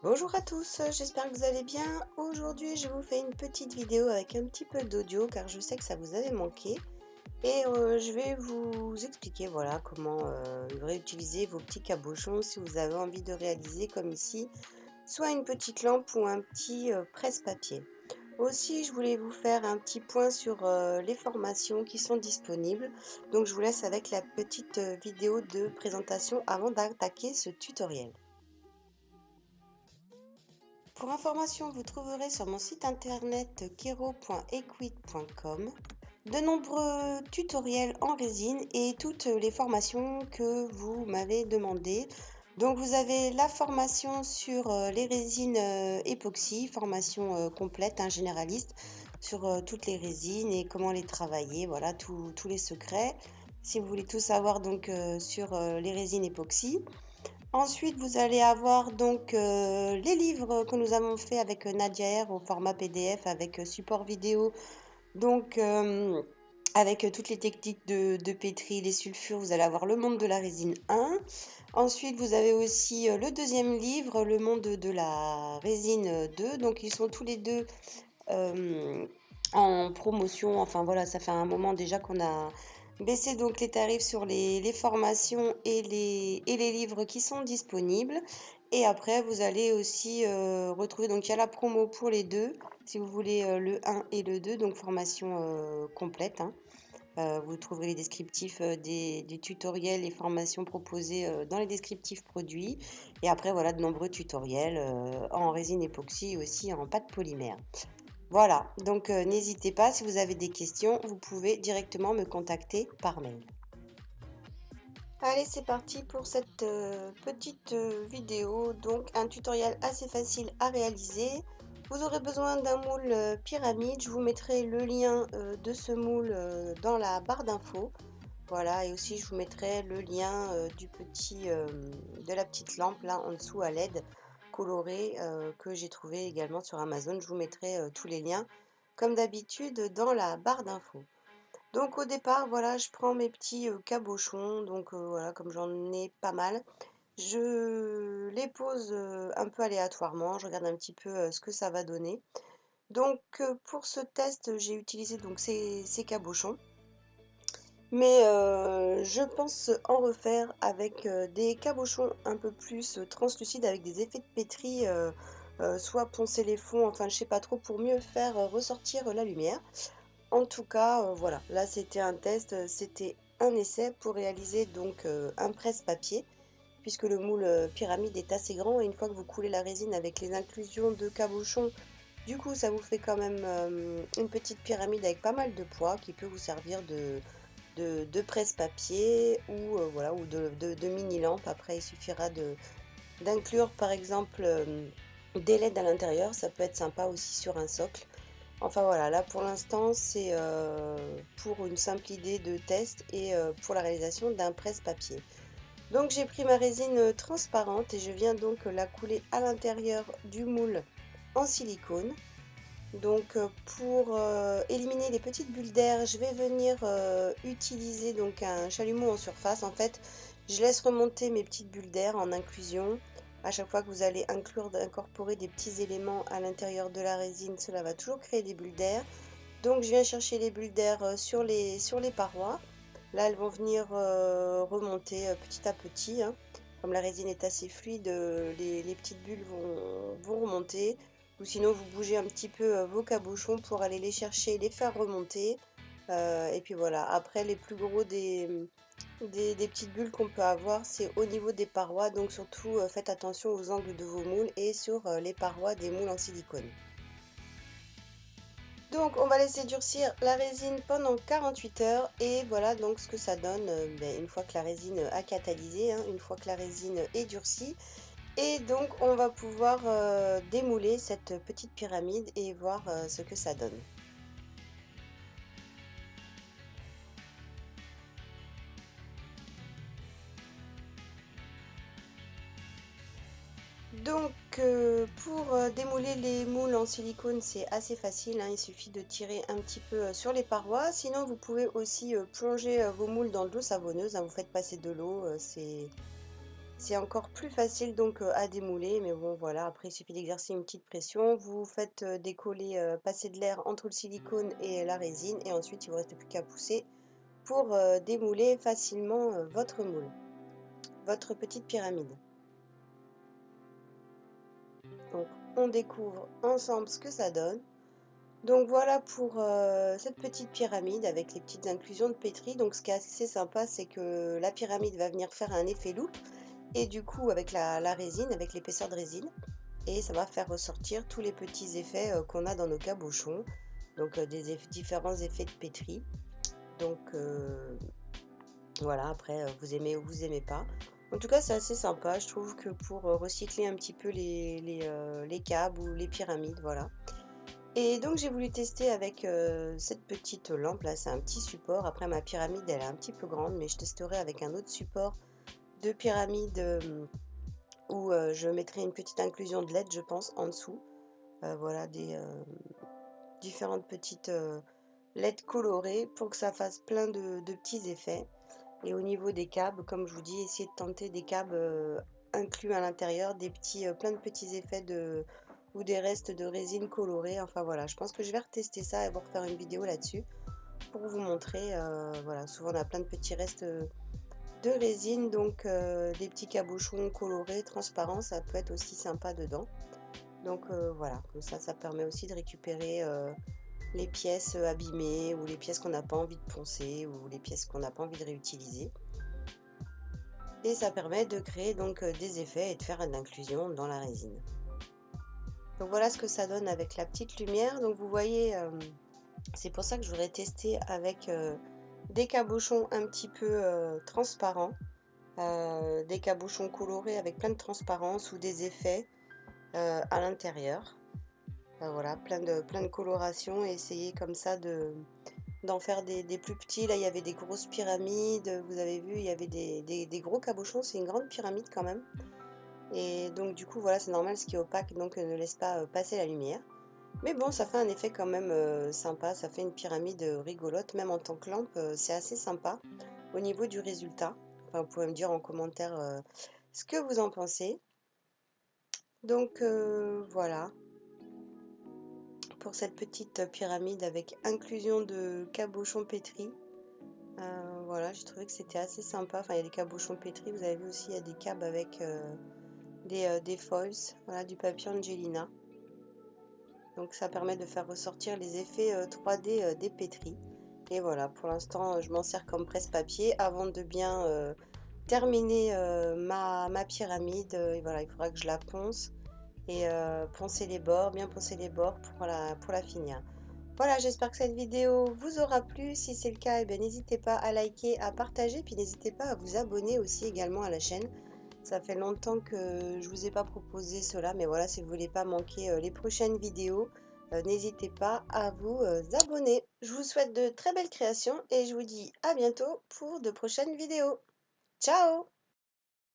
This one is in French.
Bonjour à tous, j'espère que vous allez bien. Aujourd'hui, je vous fais une petite vidéo avec un petit peu d'audio car je sais que ça vous avait manqué et je vais vous expliquer voilà comment réutiliser vos petits cabochons si vous avez envie de réaliser comme ici, soit une petite lampe ou un petit presse-papier. Aussi, je voulais vous faire un petit point sur les formations qui sont disponibles. Donc, je vous laisse avec la petite vidéo de présentation avant d'attaquer ce tutoriel. Pour information, vous trouverez sur mon site internet kero.equid.com de nombreux tutoriels en résine et toutes les formations que vous m'avez demandé. Donc vous avez la formation sur les résines époxy, formation complète, un généraliste sur toutes les résines et comment les travailler, voilà tous les secrets. Si vous voulez tout savoir donc sur les résines époxy. Ensuite, vous allez avoir donc les livres que nous avons fait avec Nadia R au format PDF avec support vidéo. Donc, avec toutes les techniques de pétri, les sulfures, vous allez avoir le monde de la résine 1. Ensuite, vous avez aussi le deuxième livre, le monde de la résine 2. Donc, ils sont tous les deux en promotion. Enfin voilà, ça fait un moment déjà qu'on a baissé donc les tarifs sur les formations et les livres qui sont disponibles. Et après, vous allez aussi retrouver, donc il y a la promo pour les deux, si vous voulez le 1 et le 2, donc formation complète, hein. Vous trouverez les descriptifs des tutoriels et formations proposées dans les descriptifs produits. Et après, voilà, de nombreux tutoriels en résine époxy et aussi en pâte polymère. Voilà, donc n'hésitez pas, si vous avez des questions, vous pouvez directement me contacter par mail. Allez, c'est parti pour cette petite vidéo, donc un tutoriel assez facile à réaliser. Vous aurez besoin d'un moule pyramide, je vous mettrai le lien de ce moule dans la barre d'infos. Voilà, et aussi je vous mettrai le lien de la petite lampe là en dessous à LED colorée que j'ai trouvé également sur Amazon. Je vous mettrai tous les liens comme d'habitude dans la barre d'infos. Donc au départ, voilà, je prends mes petits cabochons, donc voilà, comme j'en ai pas mal, je les pose un peu aléatoirement, je regarde un petit peu ce que ça va donner. Donc pour ce test, j'ai utilisé donc ces cabochons. Mais je pense en refaire avec des cabochons un peu plus translucides avec des effets de pétri, soit poncer les fonds, enfin je sais pas trop, pour mieux faire ressortir la lumière. En tout cas, voilà, là c'était un test, c'était un essai pour réaliser donc un presse-papier, puisque le moule pyramide est assez grand et une fois que vous coulez la résine avec les inclusions de cabochons, du coup ça vous fait quand même une petite pyramide avec pas mal de poids qui peut vous servir de presse-papier ou voilà, ou de mini-lampe. Après, il suffira d'inclure par exemple des LED à l'intérieur, ça peut être sympa aussi sur un socle. Enfin voilà, là pour l'instant c'est pour une simple idée de test et pour la réalisation d'un presse-papier. Donc j'ai pris ma résine transparente et je viens donc la couler à l'intérieur du moule en silicone. Donc pour éliminer les petites bulles d'air, je vais venir utiliser donc un chalumeau en surface. En fait, je laisse remonter mes petites bulles d'air en inclusion. À chaque fois que vous allez incorporer des petits éléments à l'intérieur de la résine, cela va toujours créer des bulles d'air. Donc je viens chercher les bulles d'air sur les parois. Là, elles vont venir remonter petit à petit, hein. Comme la résine est assez fluide, les petites bulles vont remonter. Ou sinon, vous bougez un petit peu vos cabochons pour aller les chercher et les faire remonter. Et puis voilà, après les plus gros des petites bulles qu'on peut avoir, c'est au niveau des parois. Donc surtout, faites attention aux angles de vos moules et sur les parois des moules en silicone. Donc on va laisser durcir la résine pendant 48 heures et voilà donc ce que ça donne une fois que la résine a catalysé, hein, une fois que la résine est durcie. Et donc on va pouvoir démouler cette petite pyramide et voir ce que ça donne. Donc pour démouler les moules en silicone, c'est assez facile, hein, il suffit de tirer un petit peu sur les parois. Sinon vous pouvez aussi plonger vos moules dans de l'eau savonneuse, hein, vous faites passer de l'eau, C'est encore plus facile donc à démouler, mais bon voilà, après il suffit d'exercer une petite pression. Vous faites décoller, passer de l'air entre le silicone et la résine et ensuite il ne vous reste plus qu'à pousser pour démouler facilement votre moule, votre petite pyramide. Donc on découvre ensemble ce que ça donne. Donc voilà pour cette petite pyramide avec les petites inclusions de pétri. Donc ce qui est assez sympa, c'est que la pyramide va venir faire un effet loupe et du coup avec la résine, avec l'épaisseur de résine, et ça va faire ressortir tous les petits effets qu'on a dans nos cabochons. Donc différents effets de pétri. Donc voilà, après vous aimez ou vous aimez pas. En tout cas, c'est assez sympa. Je trouve que pour recycler un petit peu les câbles ou les pyramides, voilà. Et donc j'ai voulu tester avec cette petite lampe là, c'est un petit support. Après ma pyramide elle est un petit peu grande, mais je testerai avec un autre support de pyramide où je mettrai une petite inclusion de LED je pense en dessous. Voilà des différentes petites LED colorées pour que ça fasse plein de petits effets. Et au niveau des câbles, comme je vous dis, essayez de tenter des câbles inclus à l'intérieur, des petits, plein de petits effets ou des restes de résine colorée. Enfin voilà, je pense que je vais retester ça et vous refaire une vidéo là-dessus pour vous montrer. Voilà, souvent on a plein de petits restes de résine, donc des petits cabochons colorés, transparents, ça peut être aussi sympa dedans. Donc voilà, comme ça permet aussi de récupérer les pièces abîmées ou les pièces qu'on n'a pas envie de poncer ou les pièces qu'on n'a pas envie de réutiliser. Et ça permet de créer donc des effets et de faire de l'inclusion dans la résine. Donc voilà ce que ça donne avec la petite lumière. Donc vous voyez, c'est pour ça que je voudrais tester avec des cabochons un petit peu transparents, des cabochons colorés avec plein de transparence ou des effets à l'intérieur. Voilà, plein de colorations et essayer comme ça d'en faire des plus petits. Là, il y avait des grosses pyramides, vous avez vu, il y avait des gros cabochons, c'est une grande pyramide quand même. Et donc du coup, voilà, c'est normal, ce qui est opaque, donc ne laisse pas passer la lumière. Mais bon, ça fait un effet quand même sympa, ça fait une pyramide rigolote, même en tant que lampe, c'est assez sympa au niveau du résultat. Enfin, vous pouvez me dire en commentaire ce que vous en pensez. Donc voilà, pour cette petite pyramide avec inclusion de cabochons pétris. Voilà, j'ai trouvé que c'était assez sympa. Enfin, il y a des cabochons pétris, vous avez vu aussi, il y a des câbles avec des foils, voilà, du papier Angelina. Donc ça permet de faire ressortir les effets 3D des pétris. Et voilà, pour l'instant, je m'en sers comme presse-papier avant de bien terminer ma pyramide. Et voilà, il faudra que je la ponce et poncer les bords, bien poncer les bords pour la finir. Voilà, j'espère que cette vidéo vous aura plu. Si c'est le cas, eh bien, n'hésitez pas à liker, à partager, puis n'hésitez pas à vous abonner aussi également à la chaîne. Ça fait longtemps que je vous ai pas proposé cela, mais voilà, si vous voulez pas manquer les prochaines vidéos, n'hésitez pas à vous abonner. Je vous souhaite de très belles créations et je vous dis à bientôt pour de prochaines vidéos. Ciao!